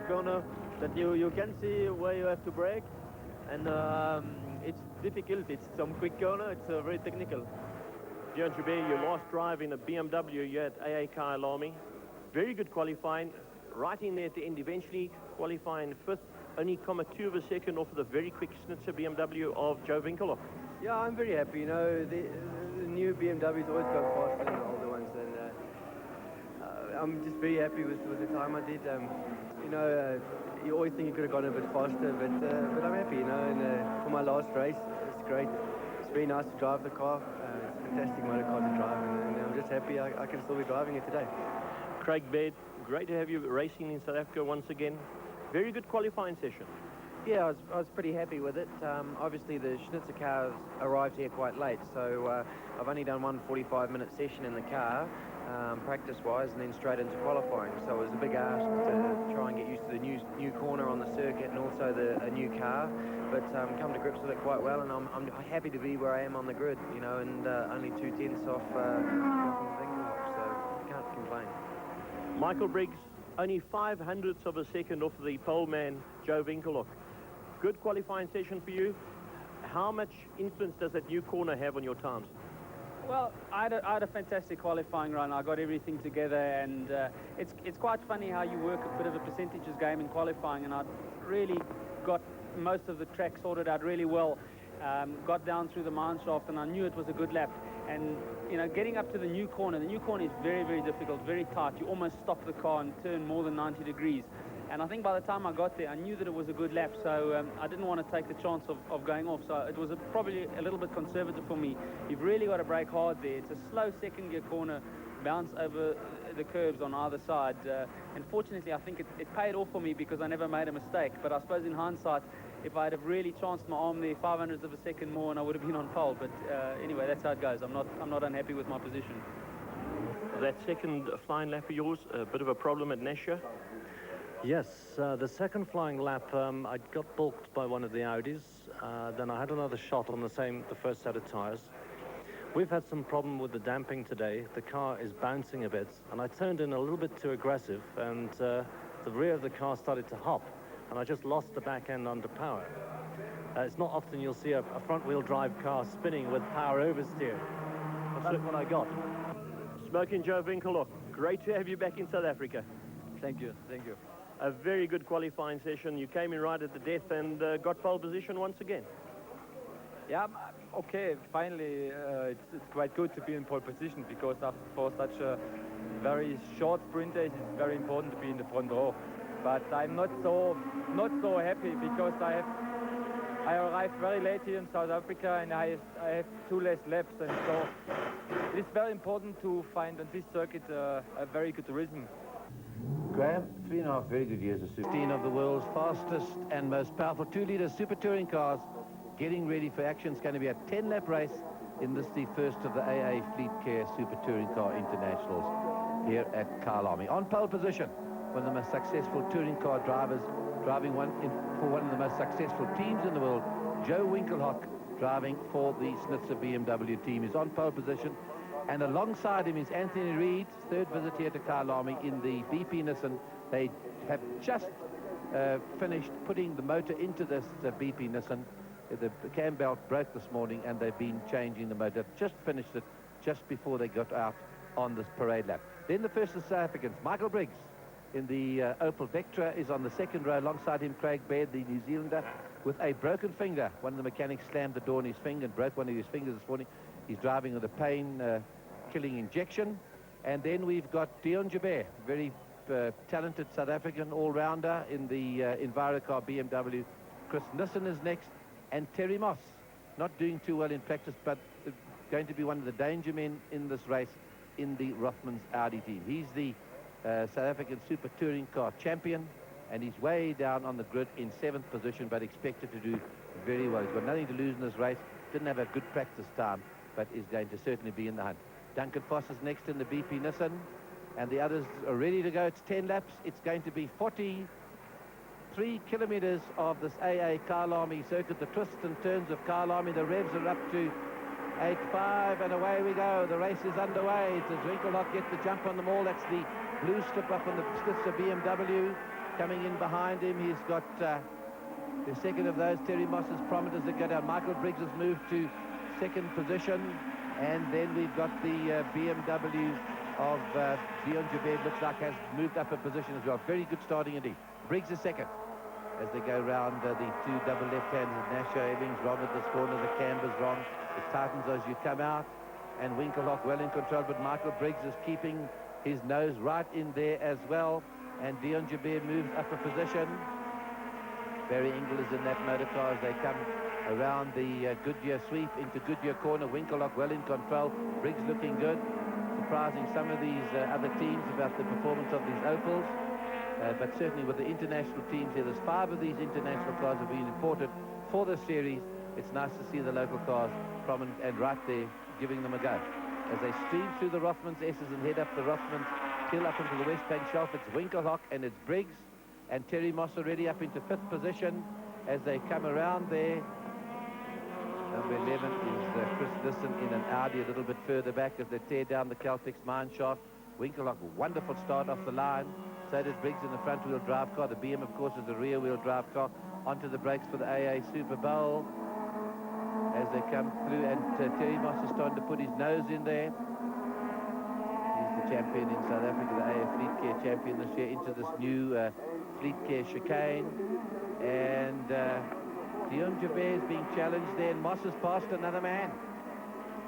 corner that you can see where you have to brake, and it's difficult. It's some quick corner. It's very technical. Dion Joubert, your last drive in a BMW, you had AA Kyalami. Very good qualifying, right in there at the end, eventually qualifying fifth, only 0.2 of a second off of the very quick Schnitzer BMW of Joe Winkelhock. Yeah, I'm very happy. You know, the new BMWs always go faster than the older ones, and I'm just very happy with the time I did. You know, you always think you could have gone a bit faster, but I'm happy. You know, and for my last race, it's great. It's very nice to drive the car. It's a fantastic motor car to drive, and I'm just happy I can still be driving it today. Craig Baird, great to have you racing in South Africa once again. Very good qualifying session. Yeah, I was pretty happy with it. Obviously, the Schnitzer cars arrived here quite late, so I've only done one 45-minute session in the car, practice-wise, and then straight into qualifying. So it was a big ask to try and get used to the new corner on the circuit and also a new car. But come to grips with it quite well, and I'm happy to be where I am on the grid, you know, and only 2/10 off Winkelhock, so I can't complain. Michael Briggs, only 0.05 of a second off the pole man, Joe Winkelhock. Good qualifying session for you. How much influence does that new corner have on your times? Well, I had a fantastic qualifying run. I got everything together, and it's quite funny how you work a bit of a percentages game in qualifying, and I really got most of the track sorted out really well. Got down through the mine shaft, and I knew it was a good lap. And, you know, getting up to the new corner is very, very difficult, very tight. You almost stop the car and turn more than 90 degrees. And I think by the time I got there, I knew that it was a good lap, so I didn't want to take the chance of going off. So it was probably a little bit conservative for me. You've really got to brake hard there. It's a slow second gear corner, bounce over the curbs on either side. And fortunately, I think it paid off for me because I never made a mistake. But I suppose in hindsight, if I'd have really chanced my arm there 0.05 of a second more, and I would have been on pole. But anyway, that's how it goes. I'm not unhappy with my position. That second flying lap of yours, a bit of a problem at Nashua? Yes, the second flying lap, I got balked by one of the Audis. Then I had another shot on the first set of tyres. We've had some problem with the damping today. The car is bouncing a bit, and I turned in a little bit too aggressive, and the rear of the car started to hop, and I just lost the back end under power. It's not often you'll see a front-wheel drive car spinning with power oversteer, but that's what I got. Smoking Joe Winkelhock, great to have you back in South Africa. Thank you, thank you. A very good qualifying session. You came in right at the death and got pole position once again. Yeah, okay, finally it's quite good to be in pole position, because for such a very short sprint race it's very important to be in the front row. But I'm not so happy, because I arrived very late here in South Africa, and I have 2 less laps, and so it's very important to find on this circuit a very good rhythm. Graham, 3.5 very good years of Super. 15 of the world's fastest and most powerful 2-litre Super Touring cars getting ready for action. It's going to be a 10-lap race in this, the first of the AA Fleet Care Super Touring Car Internationals here at Kyalami. On pole position, one of the most successful touring car drivers, driving for one of the most successful teams in the world, Joe Winkelhock, driving for the Schnitzer BMW team, is on pole position. And alongside him is Anthony Reid, third visit here to Kyalami in the BP Nissan. They have just finished putting the motor into this BP Nissan. The cam belt broke this morning, and they've been changing the motor. Just finished it just before they got out on this parade lap. Then the first of the South Africans, Michael Briggs, in the Opel Vectra, is on the second row. Alongside him, Craig Baird, the New Zealander, with a broken finger. One of the mechanics slammed the door on his finger and broke one of his fingers this morning. He's driving with a pain-killing injection. And then we've got Dion Joubert, very talented South African all-rounder in the Envirocar BMW. Chris Nissen is next. And Terry Moss, not doing too well in practice, but going to be one of the danger men in this race in the Rothmans Audi team. He's the South African Super Touring Car champion, and he's way down on the grid in 7th position, but expected to do very well. He's got nothing to lose in this race. Didn't have a good practice time, but is going to certainly be in the hunt. Duncan Foss is next in the BP Nissan, and the others are ready to go. It's 10 laps. It's going to be 43 kilometers of this AA Kyalami circuit. The twists and turns of Kyalami. The revs are up to 8.5, and away we go. The race is underway. Does Winkelhock get the jump on them all? That's the blue strip up on the Schnitzer BMW. Coming in behind him, he's got the second of those. Terry Moss's Prometers that go down. Michael Briggs has moved to second position. And then we've got the BMW of Dion Joubert, looks like has moved up a position as well. Very good starting indeed. Briggs is second as they go round the two double left-handers. Nasha Evans wrong at this corner. The camber's wrong. It tightens as you come out. And Winkelhock well in control, but Michael Briggs is keeping his nose right in there as well. And Dion Joubert moves up a position. Barry Engle is in that motor car as they come around the Goodyear sweep into Goodyear corner. Winkelhock well in control. Briggs looking good. Surprising some of these other teams about the performance of these Opals. But certainly with the international teams here, there's 5 of these international cars have been imported for the series. It's nice to see the local cars prominent and right there giving them a go. As they stream through the Rothmans S's and head up the Rothmans hill up into the West Bank Shelf, it's Winkelhock and it's Briggs. And Terry Moss already up into 5th position as they come around there. Number 11 is Chris Nissen in an Audi a little bit further back as they tear down the Caltex mine shaft. Winkelhock, wonderful start off the line. So does Briggs in the front-wheel drive car. The BM, of course, is a rear-wheel drive car. Onto the brakes for the AA Super Bowl as they come through. And Terry Moss is starting to put his nose in there. He's the champion in South Africa, the AA Fleet Care champion this year, into this new Fleet Care chicane. And Dion Joubert is being challenged there, and Moss has passed another man.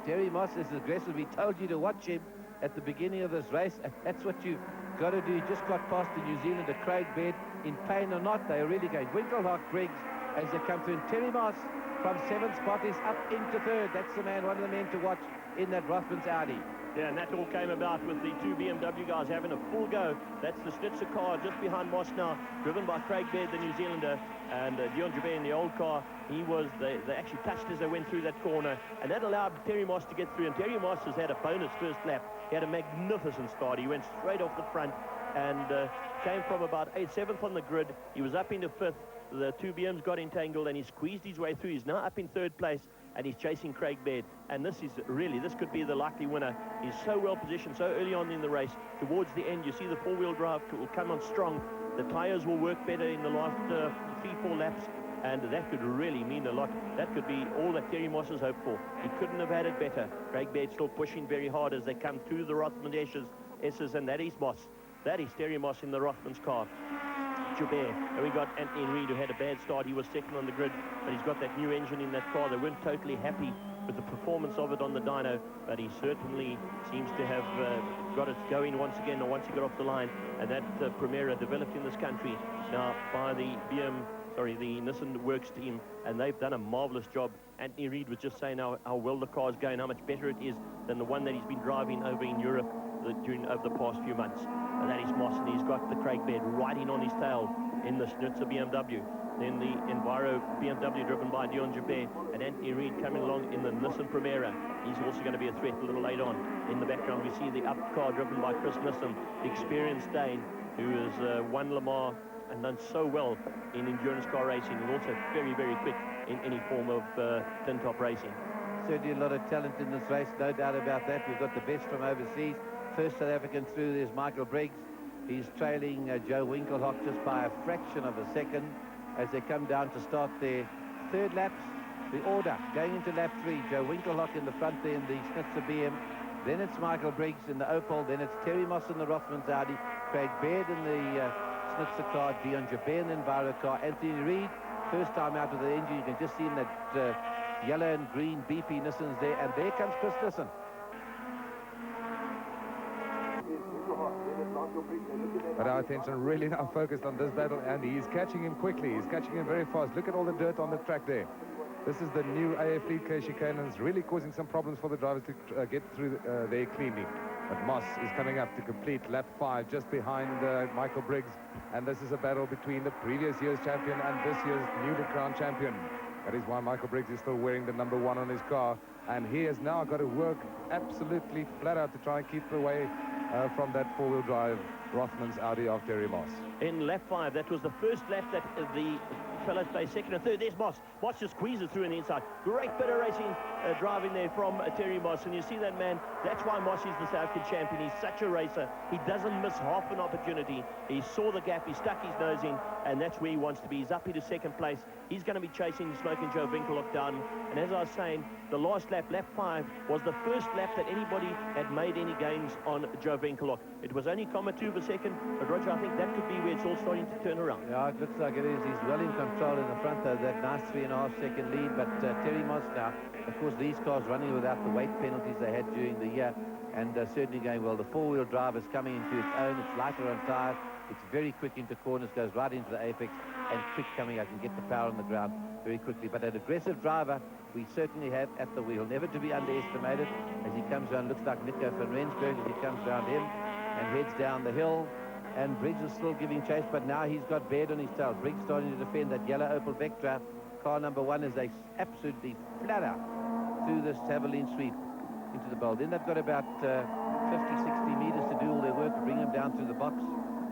Terry Moss is aggressive. We told you to watch him at the beginning of this race, and that's what you've got to do. He just got past the New Zealander, Craig Baird. In pain or not, they're really going. Winkelhock, Briggs, as they come through. And Terry Moss from 7th spot is up into 3rd. That's the man, one of the men to watch in that Rothmans Audi. Yeah, and that all came about with the 2 BMW guys having a full go. That's the Schnitzer car just behind Moss now, driven by Craig Baird, the New Zealander, and Dion Joubert in the old car. They actually touched as they went through that corner, and that allowed Terry Moss to get through. And Terry Moss has had a bonus first lap. He had a magnificent start. He went straight off the front and came from about 7th on the grid. He was up into 5th. The 2 BMs got entangled, and he squeezed his way through. He's now up in 3rd place, and he's chasing Craig Baird. And this could be the likely winner. He's so well positioned so early on in the race. Towards the end, you see the 4-wheel drive will come on strong. The tires will work better in the last 3-4 laps, and that could really mean a lot. That could be all that Terry Moss has hoped for. He couldn't have had it better. Craig Baird still pushing very hard as they come through the Rothmans S's, and that is Moss. That is Terry Moss in the Rothmans car. Joubert. And we got Anthony Reid, who had a bad start. He was second on the grid, but he's got that new engine in that car. They weren't totally happy with the performance of it on the dyno, but he certainly seems to have got it going once again, or once he got off the line. And that Primera developed in this country now by the the Nissan Works team, and they've done a marvelous job. Anthony Reid was just saying how well the car's going, how much better it is than the one that he's been driving over in Europe over the past few months. And that is Moss, and he's got the Craig Baird riding on his tail in the Schnitzer BMW. Then the Enviro BMW driven by Dion Joubert, and Anthony Reid coming along in the Nissan Primera. He's also going to be a threat a little later on. In the background, we see the up car driven by Chris Nissen, the experienced Dane, who has won Le Mans and done so well in endurance car racing, and also very, very quick in any form of tin top racing. Certainly a lot of talent in this race, no doubt about that. We've got the best from overseas. First South African through is Michael Briggs. He's trailing Joe Winkelhock just by a fraction of a second as they come down to start their 3rd laps. The order going into lap 3, Joe Winkelhock in the front there in the Schnitzer BM. Then it's Michael Briggs in the Opel. Then it's Terry Moss in the Rothmans Audi. Craig Baird in the Schnitzer car. Dion Joubert in the Enviro car. Anthony Reid, first time out of the engine. You can just see in that yellow and green BP Nissans there. And there comes Chris Nissen. But our attention really now focused on this battle, and he's catching him quickly. He's catching him very fast. Look at all the dirt on the track there. This is the new AA Fleet Care chicane, and it's really causing some problems for the drivers to get through there cleanly. But Moss is coming up to complete lap 5, just behind Michael Briggs. And this is a battle between the previous year's champion and this year's newly crowned champion. That is why Michael Briggs is still wearing the number 1 on his car. And he has now got to work absolutely flat out to try and keep away from that 4-wheel drive Rothman's Audi of Terry Moss. In lap 5, that was the first lap that the fellows placed second and third. There's Moss. Moss just squeezes through on the inside. Great bit of racing driving there from Terry Moss. And you see that man, that's why Moss is the South African champion. He's such a racer. He doesn't miss half an opportunity. He saw the gap, he stuck his nose in, and that's where he wants to be. He's up into second place. He's going to be chasing Smoking Joe Winkelhock down. And as I was saying, the last lap, lap 5, was the first lap that anybody had made any gains on Joe Winkelhock. It was only 0.2 of a second, but Roger, I think that could be where it's all starting to turn around. Yeah, it looks like it is. He's well in control in the front, though, that nice 3.5-second lead. But Terry Moss now, of course, these cars running without the weight penalties they had during the year, and certainly going well. The four-wheel drive is coming into its own. It's lighter on tires. It's very quick into corners, goes right into the apex, and quick coming out and get the power on the ground very quickly. But an aggressive driver we certainly have at the wheel, never to be underestimated. As he comes around, looks like Nico van Rensburg as he comes around him and heads down the hill. And Briggs is still giving chase, but now he's got Baird on his tail. Briggs starting to defend that yellow Opel Vectra. Car number 1 is a absolutely flat out through this Taverline sweep into the bowl. Then they've got about 50, 60 meters to do all their work, bring them down through the box,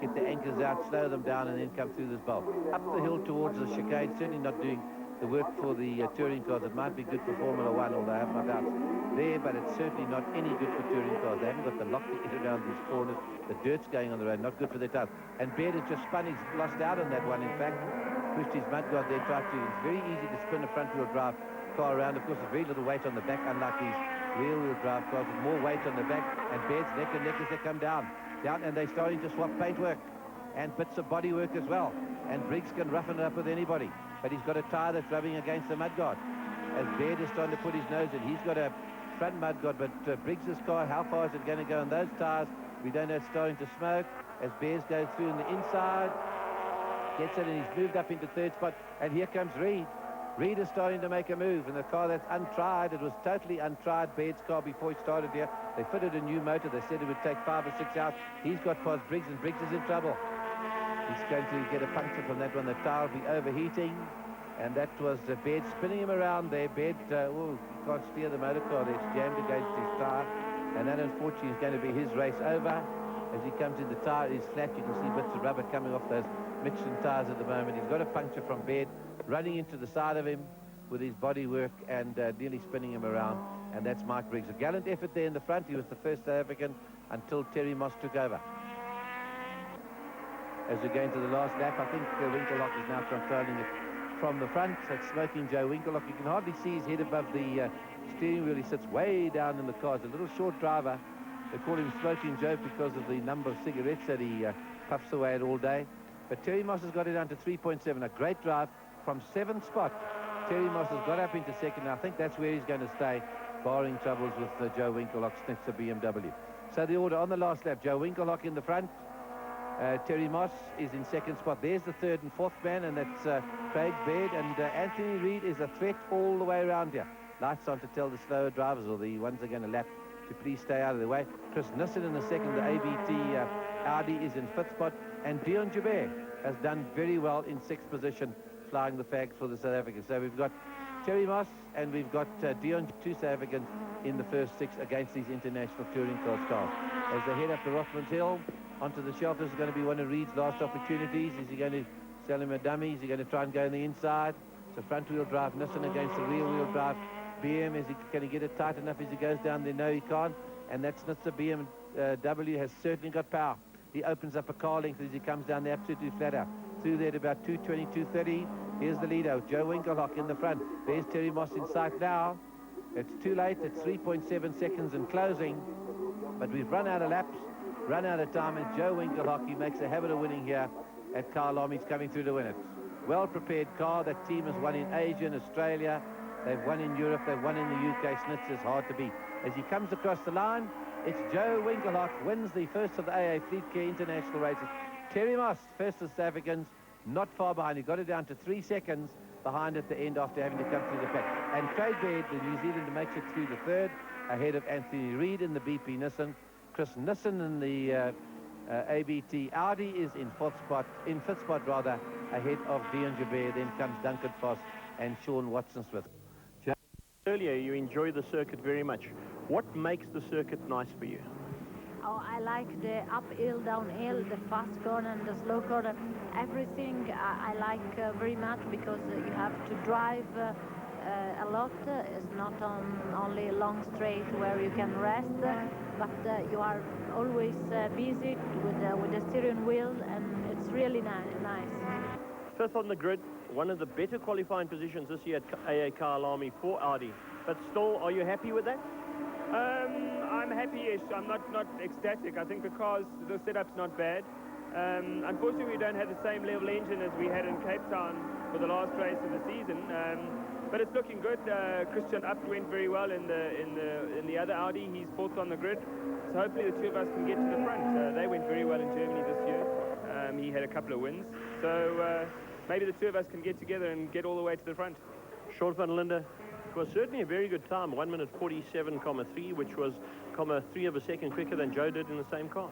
get the anchors out, slow them down, and then come through this bowl. Up the hill towards the chicane, certainly not doing the work for the touring cars. It might be good for Formula 1, although I have my doubts there, but it's certainly not any good for touring cars. They haven't got the lock to get around these corners. The dirt's going on the road, not good for their tires. And Baird has just spun, he's lost out on that one, in fact. Pushed his mudguard there, tried to. It's very easy to spin a front-wheel drive car around. Of course, there's very little weight on the back, unlike these rear-wheel drive cars with more weight on the back. And Baird's neck and neck as they come down, and they're starting to swap paintwork and bits of body work as well. And Briggs can roughen it up with anybody, but he's got a tyre that's rubbing against the mudguard. As Baird is starting to put his nose in, he's got a front mudguard, but Briggs's car, how far is it going to go on those tyres? We don't know. It's starting to smoke as Baird goes through in the inside, gets it, and he's moved up into third spot. And here comes Reed. Reed is starting to make a move, and the car that's untried, it was totally untried, Baird's car, before he started here. They fitted a new motor. They said it would take 5 or 6 hours. He's got past Briggs, and Briggs is in trouble. He's going to get a puncture from that one. The tyre will be overheating, and that was Baird spinning him around there. Baird, he can't steer the motor car there. It's jammed against his tyre, and that unfortunately is going to be his race over. As he comes in, the tyre is flat. You can see bits of rubber coming off those Michelin tyres at the moment. He's got a puncture from Baird, running into the side of him with his body work and nearly spinning him around, and that's Mike Briggs. A gallant effort there in the front. He was the first South African until Terry Moss took over. As we go into the last lap, I think Winkelhock is now controlling it from the front. That's Smoking Joe Winkelhock. You can hardly see his head above the steering wheel. He sits way down in the car. It's a little short driver. They call him Smoking Joe because of the number of cigarettes that he puffs away at all day. But Terry Moss has got it down to 3.7. A great drive from 7th spot. Terry Moss has got up into second. And I think that's where he's going to stay, barring troubles with Joe Winkelhock next to BMW. So the order on the last lap: Joe Winkelhock in the front. Terry Moss is in second spot. There's the third and fourth man, and that's Craig Baird. And Anthony Reid is a threat all the way around here. Lights on to tell the slower drivers, or the ones that are going to lap, to please stay out of the way. Chris Nissen in the second. The ABT Audi is in 5th spot. And Dion Joubert has done very well in 6th position, flying the flag for the South Africans. So we've got Terry Moss and we've got Dion, 2 South Africans in the first 6 against these international touring cars. As they head up the Rothmans Hill, onto the shelf, this is going to be one of Reed's last opportunities. Is he going to sell him a dummy? Is he going to try and go on the inside? So front-wheel drive Nissen against the rear-wheel drive BM. Can he get it tight enough as he goes down there? No, he can't. And that's Nitzer. BMW has certainly got power. He opens up a car length as he comes down there, absolutely flat out. Through there at about 2:20, 2:30. Here's the leader, Joe Winkelhock in the front. There's Terry Moss in sight now. It's too late. It's 3.7 seconds and closing. But we've run out of laps, run out of time, and Joe Winkelhock, he makes a habit of winning here at Carlom. He's coming through to win it. Well-prepared car. That team has won in Asia and Australia. They've won in Europe. They've won in the UK. Snitzer's hard to beat. As he comes across the line, it's Joe Winkelhock wins the first of the AA Fleet Care International races. Terry Moss, first of the South Africans, not far behind. He got it down to 3 seconds behind at the end after having to come through the pack. And Craig Baird, the New Zealander, makes it through the third, ahead of Anthony Reid in the BP Nissan. Chris Nissen in the ABT Audi is in 5th spot, ahead of Dion Joubert. Then comes Duncan Foss and Sean Watson-Smith. Earlier, you enjoy the circuit very much. What makes the circuit nice for you? Oh, I like the uphill, downhill, the fast corner and the slow corner. Everything I like very much because you have to drive a lot. It's not only a long straight where you can rest, but you are always busy with the steering wheel, and it's really nice. Fifth on the grid, one of the better qualifying positions this year at AA Kyalami for Audi. But still, are you happy with that? I'm happy-ish. I'm not ecstatic. I think the setup's not bad. Unfortunately, we don't have the same level engine as we had in Cape Town for the last race of the season. But it's looking good. Christian Abt went very well in the other Audi. He's fourth on the grid. So hopefully the two of us can get to the front. They went very well in Germany this year. He had a couple of wins. So maybe the two of us can get together and get all the way to the front. Sean van Linde, it was certainly a very good time, 1 minute 47,3, which was 0.3 of a second quicker than Joe did in the same car.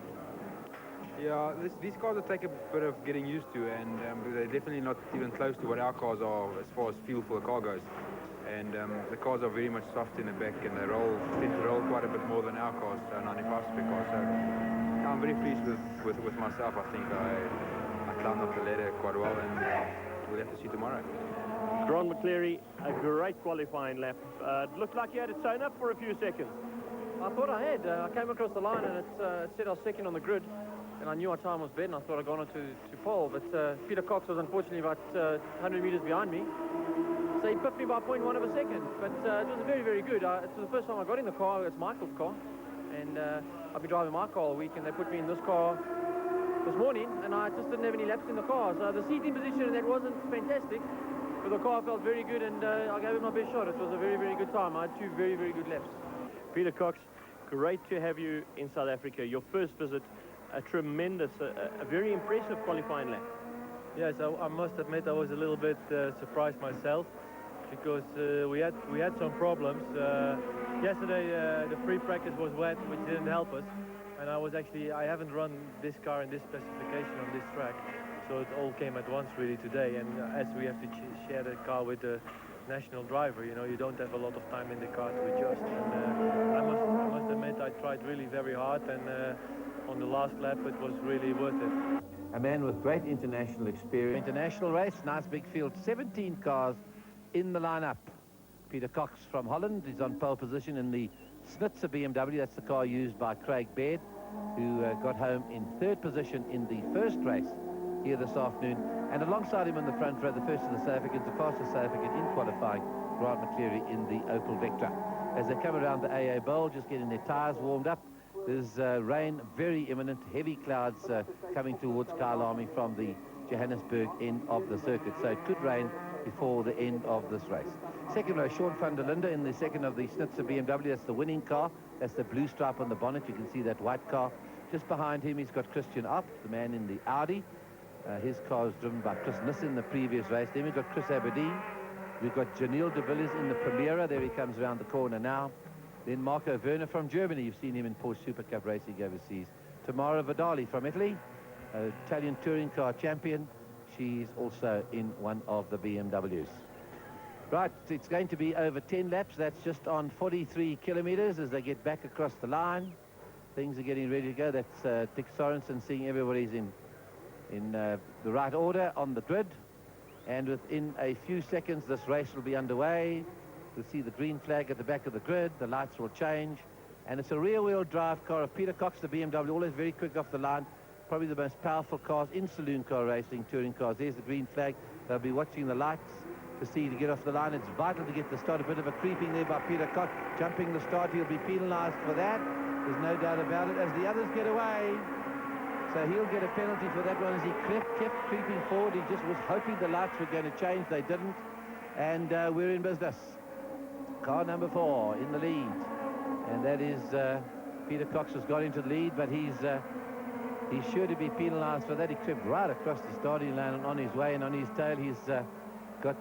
Yeah, these cars will take a bit of getting used to, and they're definitely not even close to what our cars are as far as fuel for the car goes. And the cars are very much soft in the back, and they tend to roll quite a bit more than our cars, 95 spec cars. So I'm very pleased with myself. I think I climbed up the ladder quite well, and we'll have to see tomorrow. Grant McCleary, a great qualifying lap. It looked like he had it sewn up for a few seconds. I thought I had. I came across the line and it said I was second on the grid, and I knew our time was better, and I thought I'd gone on to pole. But Peter Cox was unfortunately about 100 meters behind me, so he pipped me by 0.1 of a second. But it was very, very good. It was the first time I got in the car. It's Michael's car, and I've been driving my car all week, and they put me in this car this morning, and I just didn't have any laps in the car. So the seating position, that wasn't fantastic, but the car felt very good, and I gave it my best shot. It was a very, very good time. I had two very, very good laps. Peter Cox, great to have you in South Africa. Your first visit, a tremendous, a very impressive qualifying lap. Yes, I must admit I was a little bit surprised myself, because we had some problems. Yesterday the free practice was wet, which didn't help us, and I haven't run this car in this specification on this track, so it all came at once really today. And as we have to share the car with the national driver, you know, you don't have a lot of time in the car to adjust. And I must admit I tried really very hard, and on the last lap it was really worth it. A man with great international experience. International race, nice big field, 17 cars in the lineup. Peter Cox from Holland is on pole position in the Schnitzer BMW. That's the car used by Craig Baird, who got home in third position in the first race here this afternoon. And alongside him in the front row, the first of the South Africans, the fastest South African in qualifying, Grant McCleary in the Opel Vectra. As they come around the AA Bowl, just getting their tyres warmed up, there's rain very imminent, heavy clouds coming towards Kyalami from the Johannesburg end of the circuit. So it could rain before the end of this race. Second row, Sean van der Linde in the second of the Schnitzer BMW. That's the winning car. That's the blue stripe on the bonnet. You can see that white car. Just behind him, he's got Christian Abt, the man in the Audi. His car was driven by Chris Nissen in the previous race. Then we've got Chris Aberdeen. We've got Janiel de Villiers in the Primera. There he comes around the corner now. Then Marco Werner from Germany. You've seen him in Porsche Super Cup racing overseas. Tamara Vidali from Italy, Italian touring car champion. She's also in one of the BMWs. Right, it's going to be over 10 laps. That's just on 43 kilometers as they get back across the line. Things are getting ready to go. That's Dick Sorensen seeing everybody's in the right order on the grid. And within a few seconds, this race will be underway. You'll see the green flag at the back of the grid. The lights will change. And it's a rear-wheel drive car of Peter Cox, the BMW, always very quick off the line. Probably the most powerful cars in saloon car racing, touring cars. There's the green flag. They'll be watching the lights to see to get off the line. It's vital to get the start. A bit of a creeping there by Peter Cox. Jumping the start, he'll be penalised for that. There's no doubt about it. As the others get away, so he'll get a penalty for that one as he kept creeping forward. He just was hoping the lights were going to change. They didn't. And we're in business. Car number 4 in the lead. And that is Peter Cox has got into the lead, but he's sure to be penalised for that. He crept right across the starting line and on his way, and on his tail he's got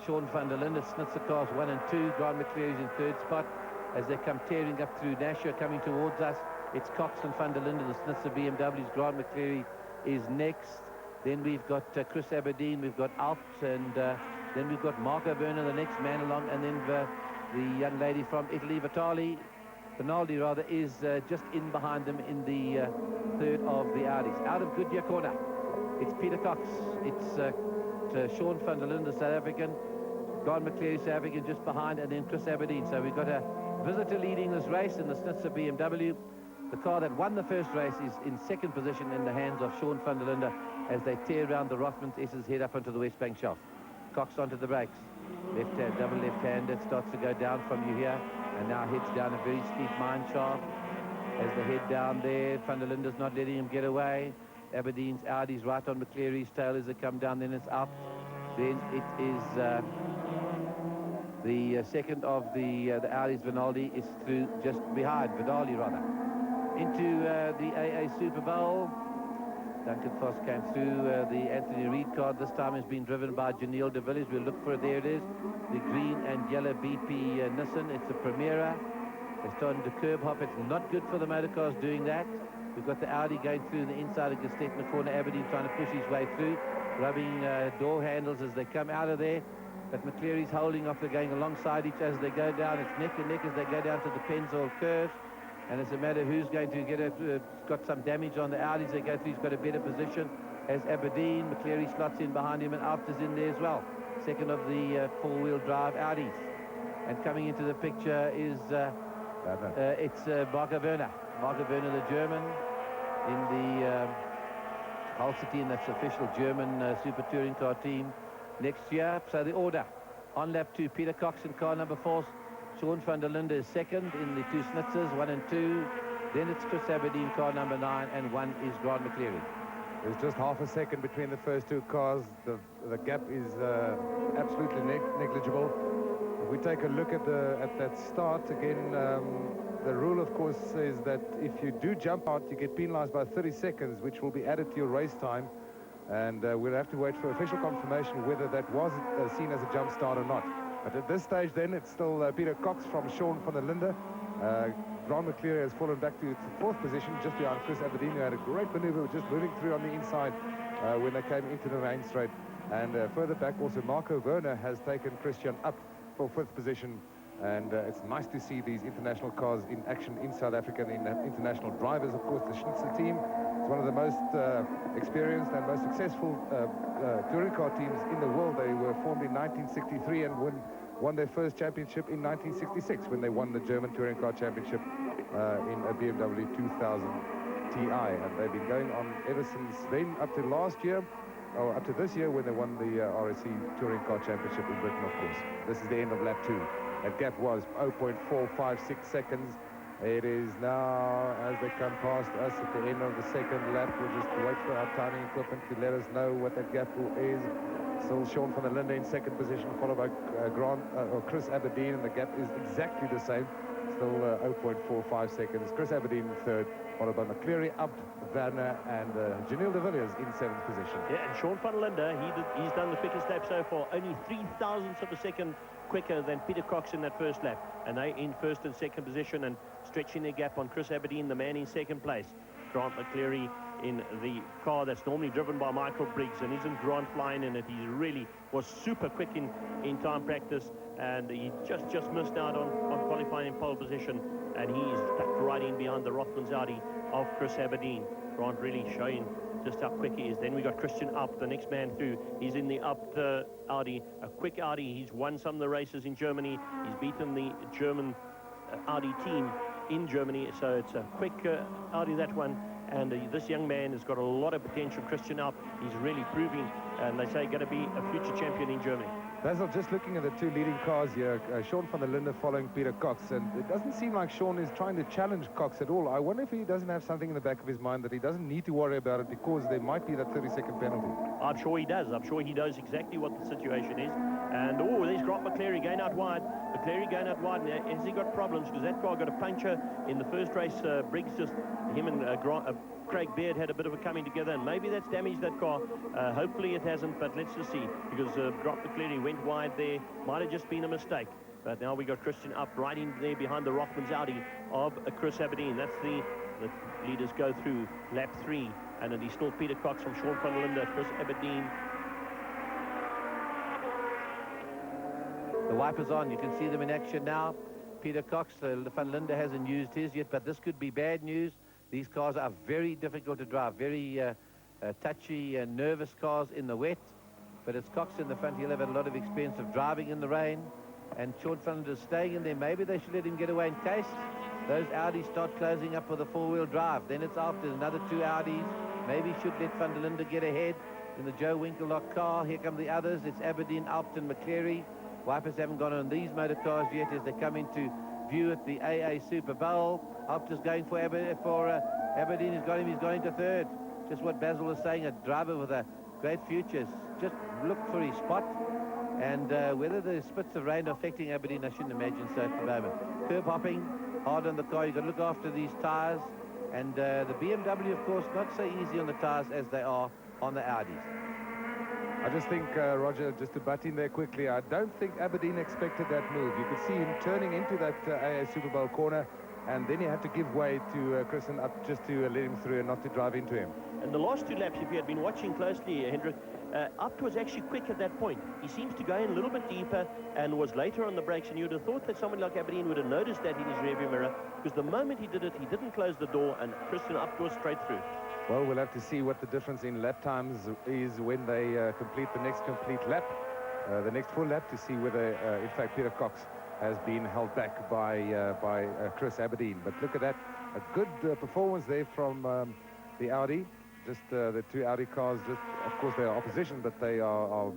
Sean van der Linde, Schnitzer cars 1 and 2. Grant McCleary's in third spot as they come tearing up through Nashua coming towards us. It's Cox and van der Linde, the Schnitzer BMWs. Grant McCleary is next. Then we've got Chris Aberdeen, we've got Alps, and then we've got Marco Werner, the next man along, and then the young lady from Italy, Vitali, Rinaldi rather, is just in behind them in the third of the Audis. Out of Goodyear corner, it's Peter Cox, it's Sean van der Linde, South African, Grant McCleary, South African, just behind, and then Chris Aberdeen. So we've got a visitor leading this race in the Schnitzer BMW. The car that won the first race is in second position in the hands of Sean van der Linde as they tear around the Rothmans S's head up onto the West Bank shelf. Cox onto the brakes. Left hand, double left hand. It starts to go down from you here and now heads down a very steep mine shaft. As they head down there, van der Linde's not letting him get away. Aberdeen's Audi's right on McCleary's tail as they come down, then it's up. Then it is the second of the Audi's, Vinaldi, is through just behind, Vidali rather. Into the AA Super Bowl. Duncan Foss came through the Anthony Reid car. This time has been driven by Janelle de Villiers. We'll look for it. There it is. The green and yellow BP Nissan. It's a Primera. They're starting to curb hop. It's not good for the motor cars doing that. We've got the Audi going through the inside of Gestetner corner. Aberdeen trying to push his way through, rubbing door handles as they come out of there. But McCleary's holding off. They're going alongside each other as they go down. It's neck and neck as they go down to the Pennzoil curve. And it's a matter of who's going to get got some damage on the Audis. They go through. He's got a better position as Aberdeen. McCleary slots in behind him, and Alpter's in there as well. Second of the four-wheel drive Audis. And coming into the picture is it's Marco Werner. Marco Werner, the German, in the Hull City, and that's official German Super Touring Car team next year. So the order on lap 2, Peter Cox in car number 4. Sean van der Linde is second in the two Schnitzers, 1 and 2. Then it's Chris Aberdeen, car number 9, and 1 is Grant McCleary. There's just half a second between the first two cars. The gap is absolutely negligible. If we take a look at that start again, the rule, of course, says that if you do jump out, you get penalized by 30 seconds, which will be added to your race time. And we'll have to wait for official confirmation whether that was seen as a jump start or not. But at this stage, then, it's still Peter Cox from Sean van der Linde. Grant McCleary has fallen back to fourth position, just behind Chris Aberdeen, who had a great maneuver, just moving through on the inside when they came into the main straight. And further back, also, Marco Werner has taken Christian up for fifth position. And it's nice to see these international cars in action in South Africa, and international drivers. Of course, the Schnitzer team is one of the most experienced and most successful touring car teams in the world. They were formed in 1963 and won their first championship in 1966 when they won the German Touring Car Championship in a BMW 2000 Ti. And they've been going on ever since then up to last year, or up to this year when they won the RSC Touring Car Championship in Britain, of course. This is the end of lap 2. That gap was 0.456 seconds. It is now, as they come past us at the end of the second lap, we'll just wait for our timing equipment to let us know what that gap is. Still Sean van der Linde in second position, followed by Chris Aberdeen, and the gap is exactly the same. Still 0.45 seconds. Chris Aberdeen in third, followed by McCleary, Abt, Werner, and Janelle de Villiers in seventh position. Yeah, and Sean van der Linde, he's done the quickest lap so far, only 0.03 of a second quicker than Peter Cox in that first lap, and they in first and second position and stretching their gap on Chris Aberdeen, the man in second place. Grant McCleary in the car that's normally driven by Michael Briggs, and isn't Grant flying in it. He really was super quick in time practice, and he just missed out on qualifying in pole position, and he is tucked right in behind the Rothmans Audi of Chris Aberdeen. Grant really showing just how quick he is. Then we got Christian Abt, the next man through. He's in the Abt Audi, a quick Audi. He's won some of the races in Germany. He's beaten the German Audi team in Germany, so it's a quick Audi, that one. And this young man has got a lot of potential. Christian Abt, he's really proving, and they say going to be a future champion in Germany. Basil, just looking at the two leading cars here, Sean van der Linde following Peter Cox, and it doesn't seem like Sean is trying to challenge Cox at all. I wonder if he doesn't have something in the back of his mind that he doesn't need to worry about it because there might be that 30-second penalty. I'm sure he does. I'm sure he knows exactly what the situation is. And, oh, there's Grant McCleary going out wide. McCleary going out wide. Now, has he got problems? Because that car got a puncture in the first race. Briggs just, him and Craig Baird had a bit of a coming together, and maybe that's damaged that car. Hopefully it hasn't, but let's just see, because Grant McCleary went wide there. Might have just been a mistake. But now we got Christian Abt right in there behind the Rothmans Audi of Chris Aberdeen. That's the leaders go through lap 3, and it is still Peter Cox from Sean van der Linde, Chris Aberdeen. The wipers on, you can see them in action now. Peter Cox, Van Linde hasn't used his yet, but this could be bad news. These cars are very difficult to drive, very touchy and nervous cars in the wet. But it's Cox in the front. He'll have a lot of experience of driving in the rain. And Sean Van Linde is staying in there. Maybe they should let him get away in case those Audis start closing up with a four-wheel drive. Then it's after another 2 Audis. Maybe should let Van der Linde get ahead in the Joe Winkelhock car. Here come the others. It's Aberdeen, Alpton, McCleary. Wipers haven't gone on these motor cars yet as they come into view at the AA Super Bowl. Alpton's going for Aberdeen. He's got him. He's going into third. Just what Basil was saying, a driver with a great future. Just look for his spot. And whether the spits of rain are affecting Aberdeen, I shouldn't imagine so at the moment. Curb hopping, hard on the car. You've got to look after these tyres. And the BMW, of course, not so easy on the tyres as they are on the Audis. I just think, Roger, just to butt in there quickly, I don't think Aberdeen expected that move. You could see him turning into that AA Super Bowl corner, and then he had to give way to Chris and up just to let him through and not to drive into him. And the last 2 laps, if you had been watching closely, Hendrik, Abt was actually quick at that point. He seems to go in a little bit deeper and was later on the brakes, and you would have thought that someone like Aberdeen would have noticed that in his rearview mirror, because the moment he did it, he didn't close the door, and Christian Abt was straight through. Well, we'll have to see what the difference in lap times is when they complete the next complete lap, the next full lap, to see whether, in fact, Peter Cox has been held back by Chris Aberdeen. But look at that, a good performance there from the Audi. Just the 2 Audi cars, just, of course, they are opposition, but they are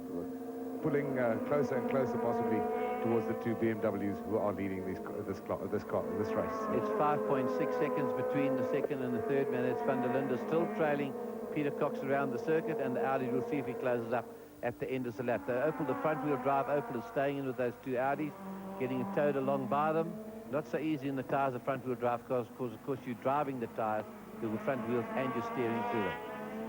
pulling closer and closer, possibly, towards the 2 BMWs who are leading this race. It's 5.6 seconds between the second and the third man. It's Van der Linde still trailing Peter Cox around the circuit, and the Audi will see if he closes up at the end of the lap. The Opel, the front-wheel drive Opel, is staying in with those 2 Audis, getting towed along by them. Not so easy in the tyres of front-wheel drive cars, because, of course, you're driving the tyres with the front wheels and you're steering through them.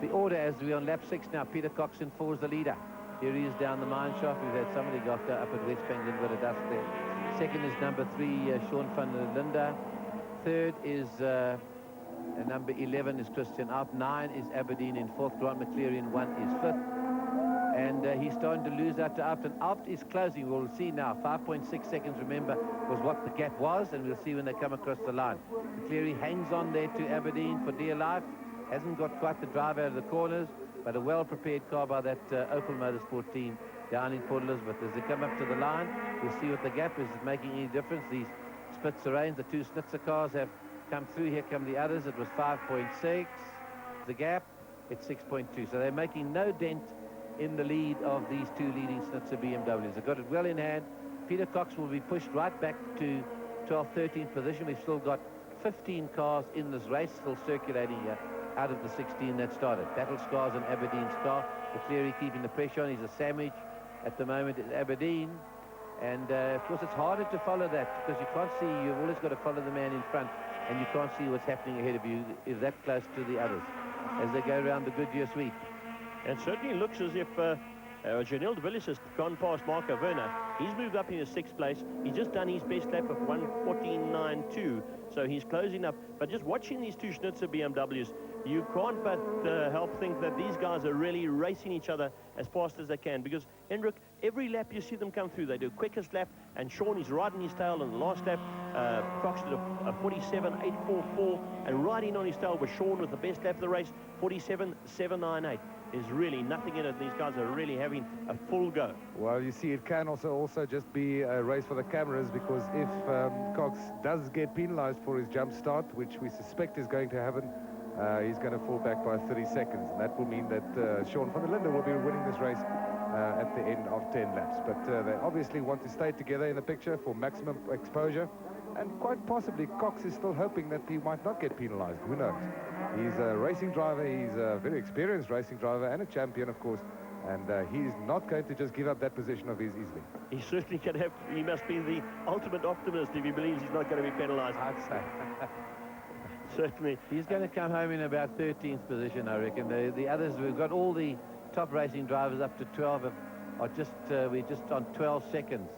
The order as we're on lap 6 now, Peter Cox in 4 is the leader. Here he is down the mine shaft. We've had somebody got up at West Bank, got a dust there. Second is number 3, Sean Van der Linde. Third is number 11 is Christian Abt. 9 is Aberdeen in 4th. Grant McCleary in 1 is 5th. And he's starting to lose out to Abt. And Abt is closing. We'll see now. 5.6 seconds, remember, was what the gap was. And we'll see when they come across the line. McCleary hangs on there to Aberdeen for dear life. Hasn't got quite the drive out of the corners, but a well-prepared car by that Opel Motorsport team down in Port Elizabeth. As they come up to the line, we'll see what the gap is making any difference. These Spitz-Serains, the 2 Schnitzer cars have come through. Here come the others. It was 5.6. The gap, it's 6.2. So they're making no dent in the lead of these 2 leading Schnitzer BMWs. They've got it well in hand. Peter Cox will be pushed right back to 12th, 13th position. We've still got 15 cars in this race still circulating here out of the 16 that started. Battle Scars and Aberdeen's car. McCleary keeping the pressure on. He's a sandwich at the moment at Aberdeen. And, of course, it's harder to follow that because you can't see. You've always got to follow the man in front, and you can't see what's happening ahead of you is that close to the others as they go around the Goodyear sweep. And certainly looks as if Janelle de Villiers has gone past Marco Werner. He's moved up in the 6th place. He's just done his best lap of 1:14.92, so he's closing up. But just watching these 2 Schnitzer BMWs, you can't but help think that these guys are really racing each other as fast as they can. Because, Hendrik, every lap you see them come through, they do quickest lap, and Sean is riding his tail on the last lap. Cox did a 47.844, and riding on his tail was Sean with the best lap of the race, 47.798. There's really nothing in it. These guys are really having a full go. Well, you see, it can also just be a race for the cameras, because if Cox does get penalized for his jump start, which we suspect is going to happen, he's going to fall back by 30 seconds. And that will mean that Sean Van der Linde will be winning this race at the end of 10 laps. But they obviously want to stay together in the picture for maximum exposure. And quite possibly, Cox is still hoping that he might not get penalized. Who knows? He's a racing driver. He's a very experienced racing driver and a champion, of course. And he's not going to just give up that position of his easily. He certainly can have. He must be the ultimate optimist if he believes he's not going to be penalized. I'd say. Certainly. He's going to come home in about 13th position, I reckon. The others, we've got all the top racing drivers up to 12 are just, we're just on 12 seconds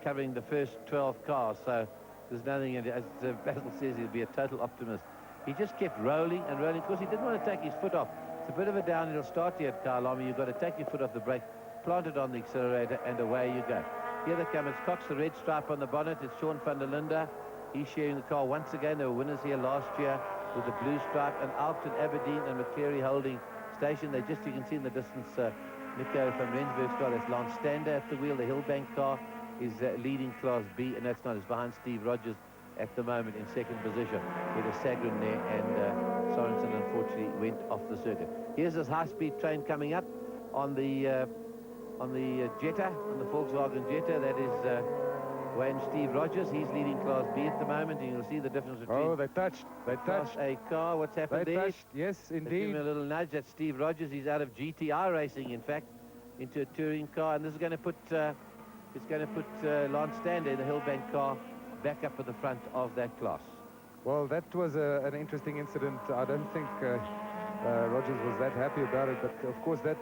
covering the first 12 cars. So there's nothing, as Basil says, he'll be a total optimist. He just kept rolling and rolling because he didn't want to take his foot off. It's a bit of a downhill start here at Kyalami. You've got to take your foot off the brake, plant it on the accelerator, and away you go. Here they come. It's Cox, the red stripe on the bonnet. It's Sean van der Linde. He's sharing the car once again. They were winners here last year with the blue stripe. And Alton, Aberdeen and McCleary holding station. They just, you can see in the distance, Nico from Rensburg's car. That's Lance Stander at the wheel. The Hillbank car is leading Class B, and that's not. It's behind Steve Rogers at the moment in second position with a Sagrin there, and Sorensen unfortunately went off the circuit. Here's this high-speed train coming up on the Jetta, on the Volkswagen Jetta. That is Wayne Steve Rogers. He's leading Class B at the moment, and you'll see the difference between... Oh, they touched. They touched. A car. What's happened there? Touched. Yes, indeed. They give him a little nudge. That's Steve Rogers. He's out of GTI racing, in fact, into a touring car, and this is going to put Lance Stander in the Hillbank car back up at the front of that class. Well, that was an interesting incident. I don't think Rogers was that happy about it, but of course that